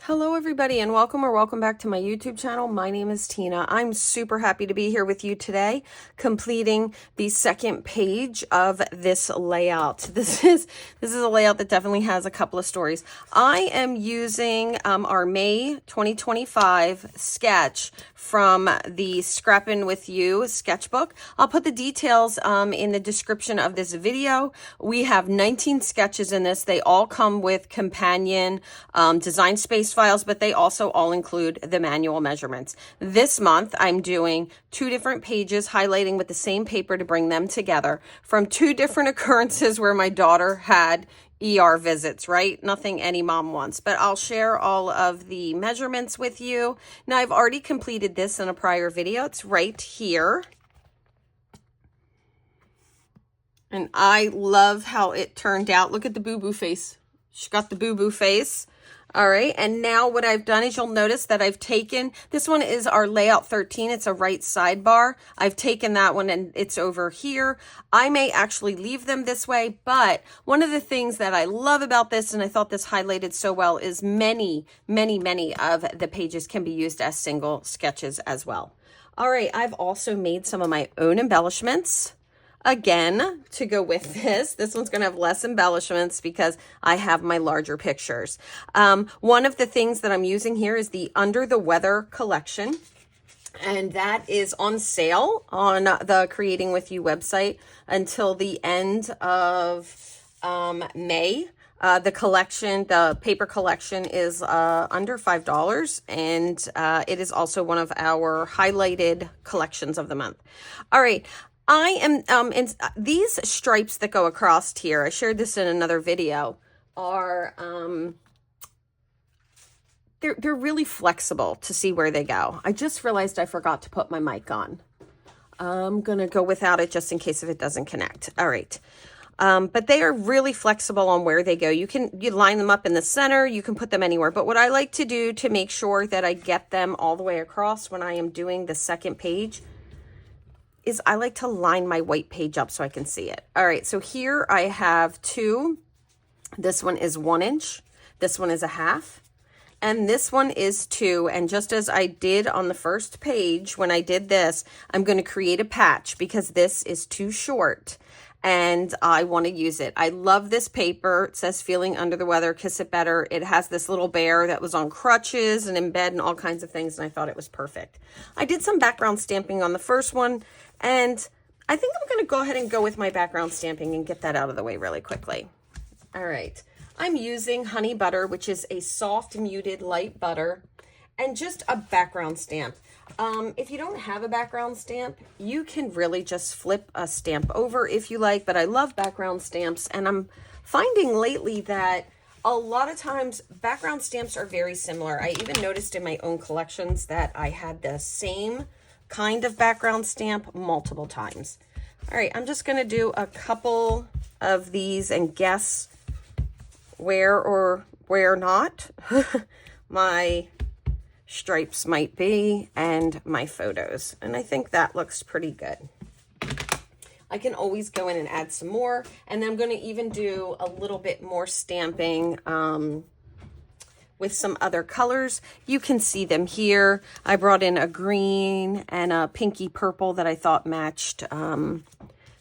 Hello everybody and welcome back to my YouTube channel. My name is Tina. I'm super happy to be here with you today, completing the second page of this layout. This is a layout that definitely has a couple of stories. I am using our May 2025 sketch from the Scrappin' With You sketchbook. I'll put the details in the description of this video. We have 19 sketches in this. They all come with companion design space files, but they also all include the manual measurements. This month, I'm doing 2 different pages, highlighting with the same paper to bring them together from 2 different occurrences where my daughter had ER visits, right? Nothing any mom wants, but I'll share all of the measurements with you. Now, I've already completed this in a prior video. It's right here. And I love how it turned out. Look at the boo-boo face. She got the boo-boo face. All right, and now what I've done is you'll notice that I've taken, this one is our layout 13. It's a right sidebar. I've taken that one and it's over here. I may actually leave them this way, but one of the things that I love about this, and I thought this highlighted so well, is many of the pages can be used as single sketches as well. All right, I've also made some of my own embellishments. Again, to go with this. This one's going to have less embellishments because I have my larger pictures. One of the things that I'm using here is the Under the Weather collection. And that is on sale on the Creating With You website until the end of May. The collection, the paper collection, is under $5, and it is also one of our highlighted collections of the month. All right. I am, in these stripes that go across here, I shared this in another video, are, they're really flexible to see where they go. I just realized I forgot to put my mic on. I'm going to go without it just in case if it doesn't connect. All right. But they are really flexible on where they go. You line them up in the center. You can put them anywhere. But what I like to do to make sure that I get them all the way across when I am doing the second page is I like to line my white page up so I can see it. All right, so here I have 2. This one is 1 inch. This one is a half. And this one is 2. And just as I did on the first page, when I did this, I'm going to create a patch because this is too short and I want to use it. I love this paper. It says Feeling Under the Weather, Kiss It Better. It has this little bear that was on crutches and in bed and all kinds of things, and I thought it was perfect. I did some background stamping on the first one, and I think I'm going to go ahead and go with my background stamping and get that out of the way really quickly. All right. I'm using Honey Butter, which is a soft muted light butter, and just a background stamp. If you don't have a background stamp, you can really just flip a stamp over if you like, but I love background stamps, and I'm finding lately that a lot of times background stamps are very similar. I even noticed in my own collections that I had the same kind of background stamp multiple times. All right, I'm just going to do a couple of these and guess where or where not my stripes might be and my photos. And I think that looks pretty good. I can always go in and add some more. And then I'm going to even do a little bit more stamping with some other colors. You can see them here. I brought in a green and a pinky purple that I thought matched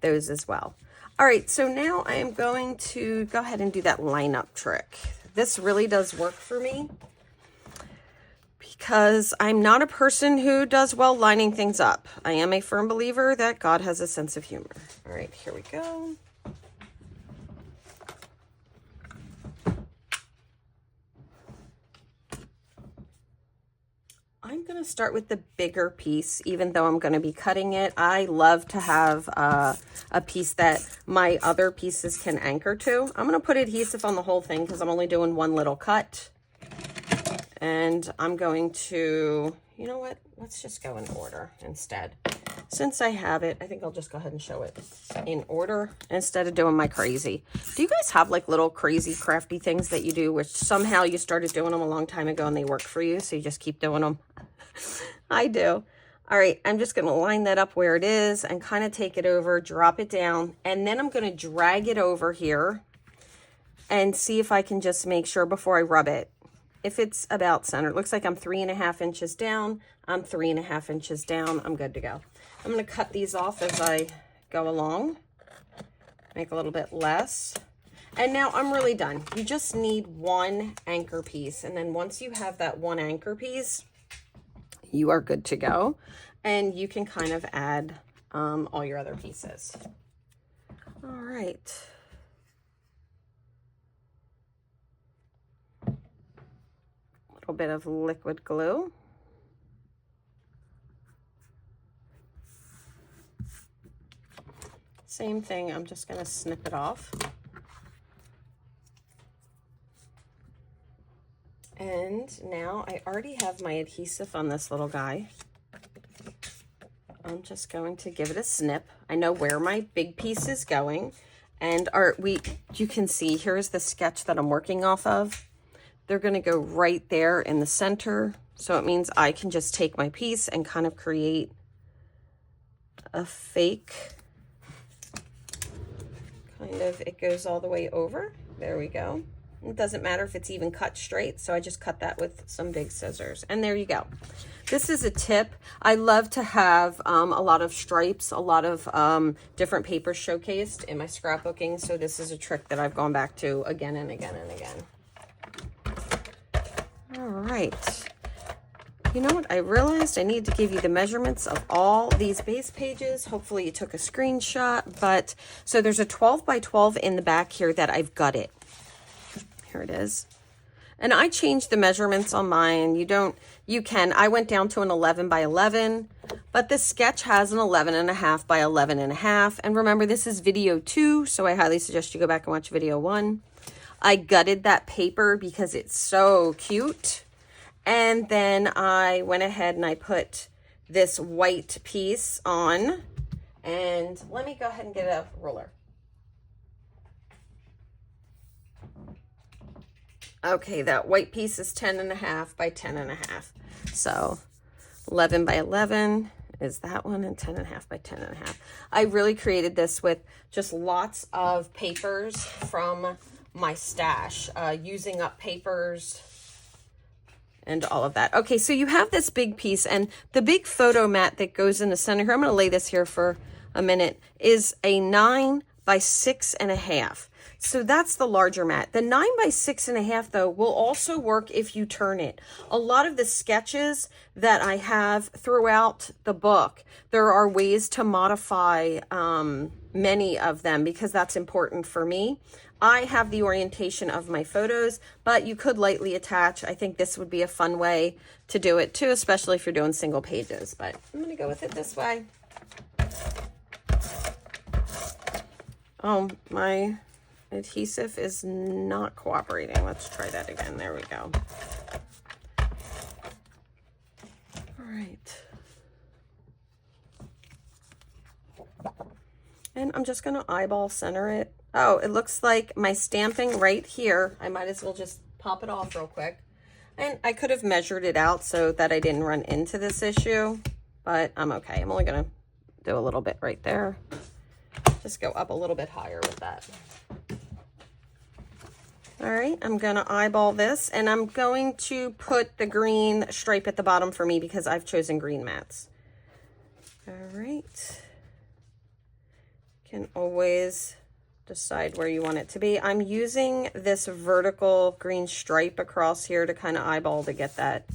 those as well. All right, so now I am going to go ahead and do that lineup trick. This really does work for me because I'm not a person who does well lining things up. I am a firm believer that God has a sense of humor. All right, here we go. I'm going to start with the bigger piece, even though I'm going to be cutting it. I love to have a piece that my other pieces can anchor to. I'm going to put adhesive on the whole thing because I'm only doing one little cut. And I'm going to, you know what? Let's just go in order instead. Since I have it, I think I'll just go ahead and show it in order instead of doing my crazy. Do you guys have like little crazy crafty things that you do which somehow you started doing them a long time ago and they work for you, so you just keep doing them? I do. All right, I'm just going to line that up where it is and kind of take it over, drop it down, and then I'm going to drag it over here and see if I can just make sure before I rub it if it's about center, it looks like I'm 3.5 inches down. I'm 3.5 inches down. I'm good to go. I'm going to cut these off as I go along. Make a little bit less. And now I'm really done. You just need one anchor piece. And then once you have that one anchor piece, you are good to go. And you can kind of add all your other pieces. All right. A little bit of liquid glue. Same thing, I'm just going to snip it off. And now I already have my adhesive on this little guy. I'm just going to give it a snip. I know where my big piece is going. And you can see, here's the sketch that I'm working off of. They're going to go right there in the center. So it means I can just take my piece and kind of create a fake, kind of, it goes all the way over. There we go. It doesn't matter if it's even cut straight, so I just cut that with some big scissors. And there you go. This is a tip. I love to have a lot of stripes, a lot of different papers showcased in my scrapbooking, so this is a trick that I've gone back to again and again and again. All right. You know what? I realized I need to give you the measurements of all these base pages. Hopefully you took a screenshot, but so there's a 12 by 12 in the back here that I've gutted. Here it is. And I changed the measurements on mine. I went down to an 11 by 11, but the sketch has an 11.5 by 11.5. And remember, this is video 2, so I highly suggest you go back and watch video 1. I gutted that paper because it's so cute. And then I went ahead and I put this white piece on. And let me go ahead and get a ruler. Okay, that white piece is 10.5 by 10.5. So 11 by 11 is that one, and 10.5 by 10.5. I really created this with just lots of papers from my stash, using up papers and all of that. Okay, so you have this big piece, and the big photo mat that goes in the center here, I'm going to lay this here for a minute, is a 9 by 6.5. So that's the larger mat. The 9 by 6.5 though will also work if you turn it. A lot of the sketches that I have throughout the book, there are ways to modify many of them because that's important for me. I have the orientation of my photos, but you could lightly attach. I think this would be a fun way to do it too, especially if you're doing single pages, but I'm gonna go with it this way. Oh, my adhesive is not cooperating. Let's try that again. There we go. All right. And I'm just going to eyeball center it. Oh, it looks like my stamping right here. I might as well just pop it off real quick. And I could have measured it out so that I didn't run into this issue, but I'm okay. I'm only going to do a little bit right there. Just go up a little bit higher with that. All right, I'm gonna eyeball this, and I'm going to put the green stripe at the bottom for me because I've chosen green mats. All right. Can always decide where you want it to be. I'm using this vertical green stripe across here to kind of eyeball to get that.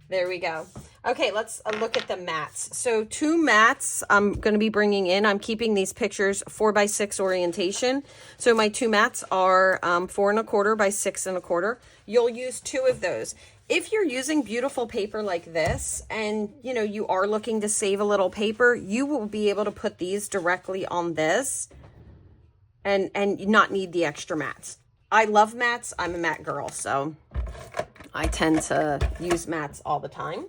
There we go. Okay, let's look at the mats. So 2 mats I'm going to be bringing in. I'm keeping these pictures 4x6 orientation. So my 2 mats are 4.25 by 6.25. You'll use 2 of those. If you're using beautiful paper like this and you are looking to save a little paper, you will be able to put these directly on this and not need the extra mats. I love mats. I'm a mat girl, so I tend to use mats all the time.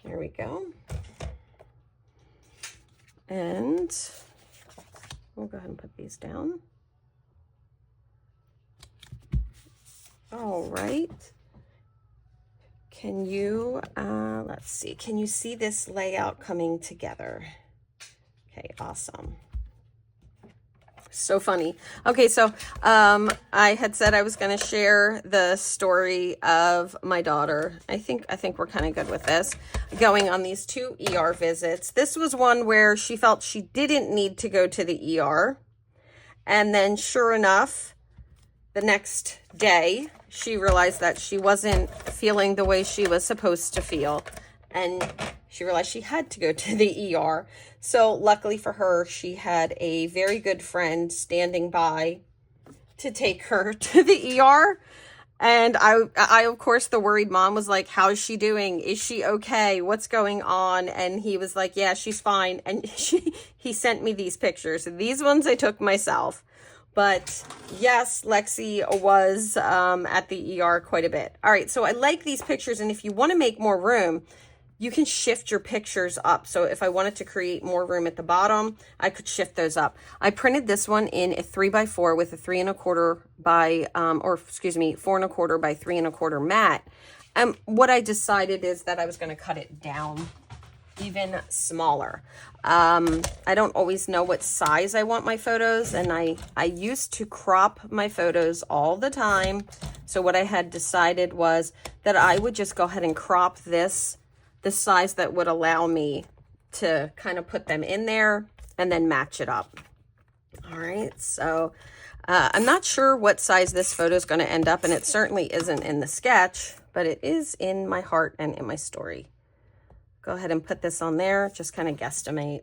Here we go. And we'll go ahead and put these down. All right. Can you, let's see, can you see this layout coming together? Okay, awesome. So funny. Okay, so I had said I was going to share the story of my daughter. I think we're kind of good with this. Going on these 2 ER visits. This was one where she felt she didn't need to go to the ER. And then sure enough, the next day, she realized that she wasn't feeling the way she was supposed to feel. And she realized she had to go to the ER. So luckily for her, she had a very good friend standing by to take her to the ER. And I of course, the worried mom was like, how is she doing? Is she okay? What's going on? And he was like, yeah, she's fine. And he sent me these pictures. These ones I took myself. But yes, Lexi was at the ER quite a bit. All right, so I like these pictures. And if you want to make more room, you can shift your pictures up. So if I wanted to create more room at the bottom, I could shift those up. I printed this one in a 3x4 with a 3 1/4 by, 4 1/4 by 3 1/4 mat. What I decided is that I was going to cut it down even smaller. I don't always know what size I want my photos, and I used to crop my photos all the time. So what I had decided was that I would just go ahead and crop this the size that would allow me to kind of put them in there and then match it up. All right, so I'm not sure what size this photo is going to end up, and it certainly isn't in the sketch, but it is in my heart and in my story. Go ahead and put this on there, just kind of guesstimate.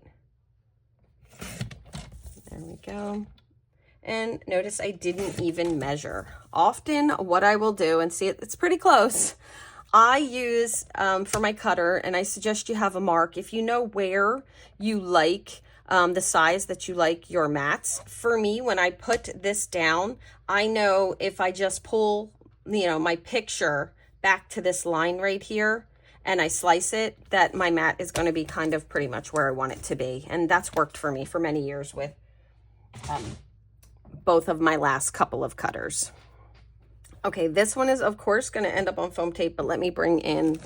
There we go. And notice I didn't even measure. Often what I will do, and see it's pretty close, I use for my cutter, and I suggest you have a mark. If you know where you like the size that you like your mats. For me, when I put this down, I know if I just pull, my picture back to this line right here and I slice it, that my mat is going to be kind of pretty much where I want it to be. And that's worked for me for many years with both of my last couple of cutters. Okay, this one is, of course, going to end up on foam tape, but let me bring in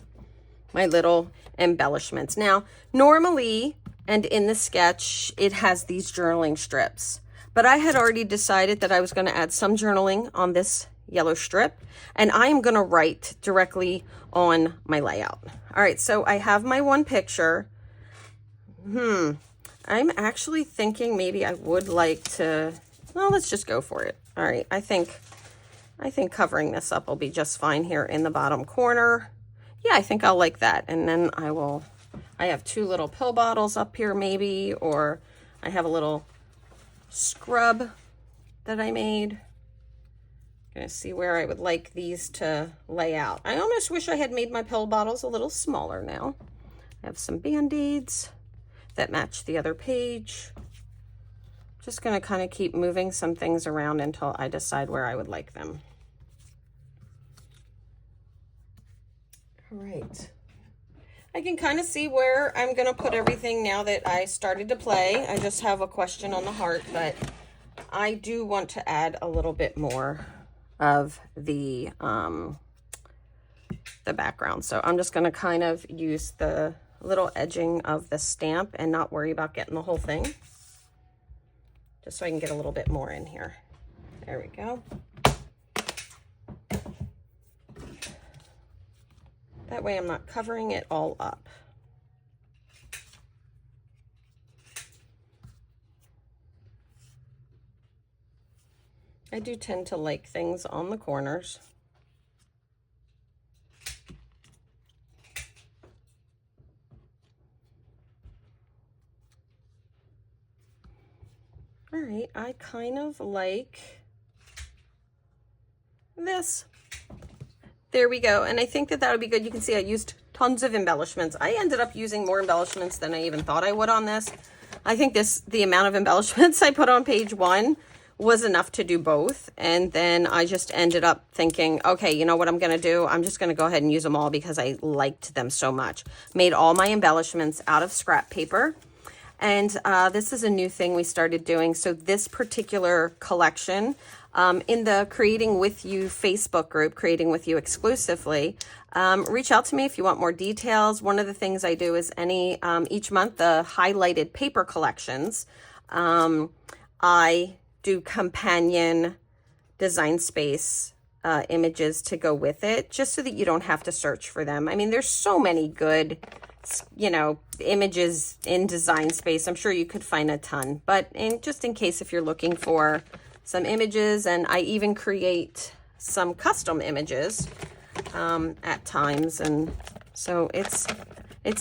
my little embellishments. Now, normally, and in the sketch, it has these journaling strips, but I had already decided that I was going to add some journaling on this yellow strip, and I am going to write directly on my layout. All right, so I have my one picture. I'm actually thinking maybe I would like to, well, let's just go for it. All right, I think covering this up will be just fine here in the bottom corner. Yeah, I think I'll like that. And then I have 2 little pill bottles up here maybe, or I have a little scrub that I made. Gonna see where I would like these to lay out. I almost wish I had made my pill bottles a little smaller now. I have some Band-Aids that match the other page. Just gonna kind of keep moving some things around until I decide where I would like them. All right. I can kind of see where I'm gonna put everything now that I started to play. I just have a question on the heart, but I do want to add a little bit more of the background. So I'm just gonna kind of use the little edging of the stamp and not worry about getting the whole thing, just so I can get a little bit more in here. There we go. That way I'm not covering it all up. I do tend to like things on the corners. All right, I kind of like this. There we go. And I think that would be good. You can see I used tons of embellishments. I ended up using more embellishments than I even thought I would on this. I think the amount of embellishments I put on page 1 was enough to do both. And then I just ended up thinking, okay, you know what I'm going to do? I'm just going to go ahead and use them all because I liked them so much. Made all my embellishments out of scrap paper. And this is a new thing we started doing. So this particular collection, in the Creating With You Facebook group, Creating With You exclusively, reach out to me if you want more details. One of the things I do is each month, the highlighted paper collections, I do companion Design Space images to go with it, just so that you don't have to search for them. I mean, there's so many good, you know, images in Design Space. I'm sure you could find a ton, but just in case if you're looking for some images, and I even create some custom images at times, and so it's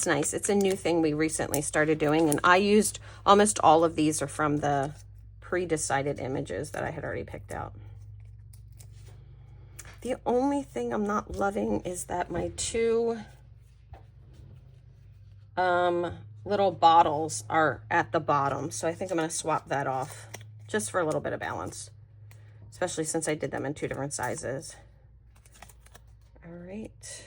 nice. It's a new thing we recently started doing, and I used almost all of these are from the pre-decided images that I had already picked out. The only thing I'm not loving is that my two little bottles are at the bottom. So I think I'm going to swap that off just for a little bit of balance, especially since I did them in 2 different sizes. All right.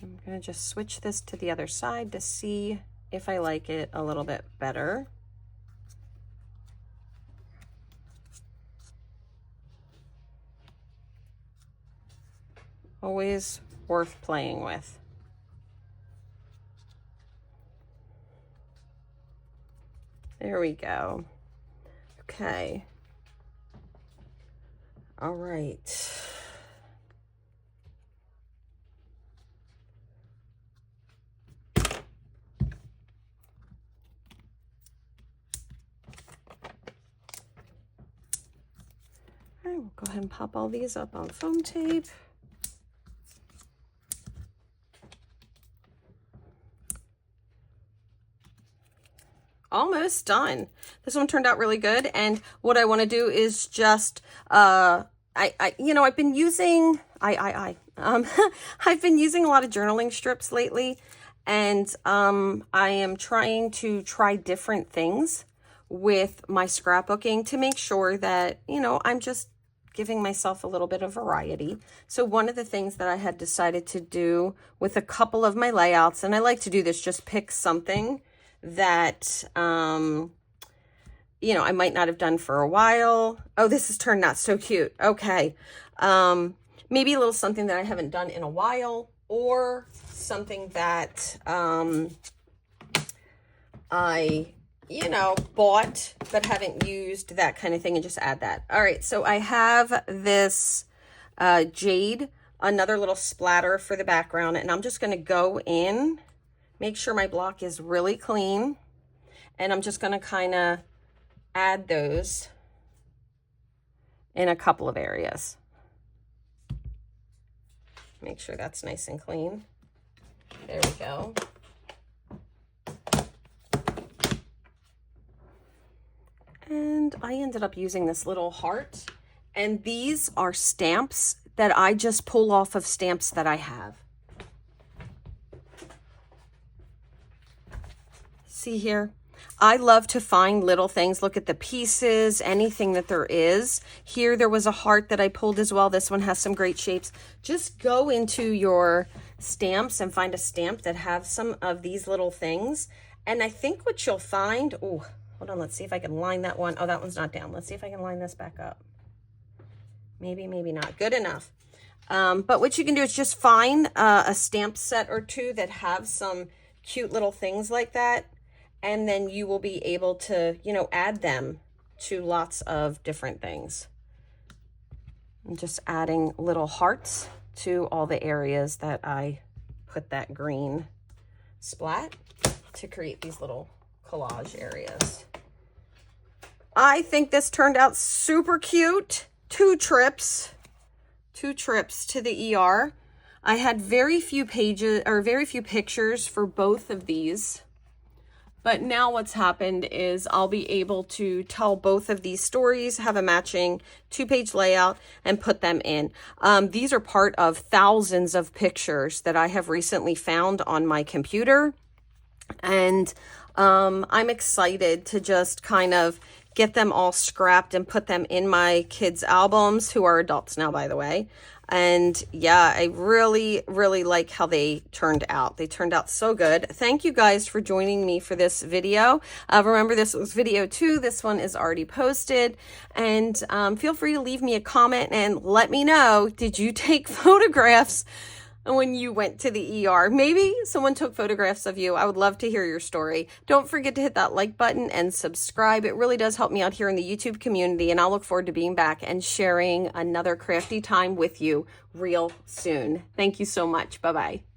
I'm going to just switch this to the other side to see if I like it a little bit better. Always worth playing with. There we go. Okay. All right. All right, we'll go ahead and pop all these up on foam tape. Almost done. This one turned out really good, and what I want to do is just I've been using I've been using a lot of journaling strips lately, and I am trying to try different things with my scrapbooking to make sure that, you know, I'm just giving myself a little bit of variety. So one of the things that I had decided to do with a couple of my layouts, and I like to do this, just pick something that, I might not have done for a while. Oh, this has turned out so cute. Okay. Maybe a little something that I haven't done in a while, or something that, I, bought but haven't used, that kind of thing, and just add that. All right. So I have this, jade, another little splatter for the background, and I'm just going to go in, make sure my block is really clean, and I'm just going to kind of add those in a couple of areas. Make sure that's nice and clean. There we go. And I ended up using this little heart, and these are stamps that I just pull off of stamps that I have. See here? I love to find little things. Look at the pieces, anything that there is. Here there was a heart that I pulled as well. This one has some great shapes. Just go into your stamps and find a stamp that has some of these little things. And I think what you'll find, oh, hold on, let's see if I can line that one. Oh, that one's not down. Let's see if I can line this back up. Maybe, maybe not. Good enough. But what you can do is just find a stamp set or two that have some cute little things like that. And then you will be able to, add them to lots of different things. I'm just adding little hearts to all the areas that I put that green splat to create these little collage areas. I think this turned out super cute. 2 trips to the ER. I had very few pictures for both of these. But now what's happened is I'll be able to tell both of these stories, have a matching 2-page layout, and put them in. These are part of thousands of pictures that I have recently found on my computer. And I'm excited to just kind of get them all scrapped and put them in my kids' albums, who are adults now, by the way. And yeah, I really, really like how they turned out. They turned out so good. Thank you guys for joining me for this video. Remember, this was video 2. This one is already posted. And feel free to leave me a comment and let me know, did you take photographs when you went to the ER. Maybe someone took photographs of you. I would love to hear your story. Don't forget to hit that like button and subscribe. It really does help me out here in the YouTube community, and I'll look forward to being back and sharing another crafty time with you real soon. Thank you so much. Bye-bye.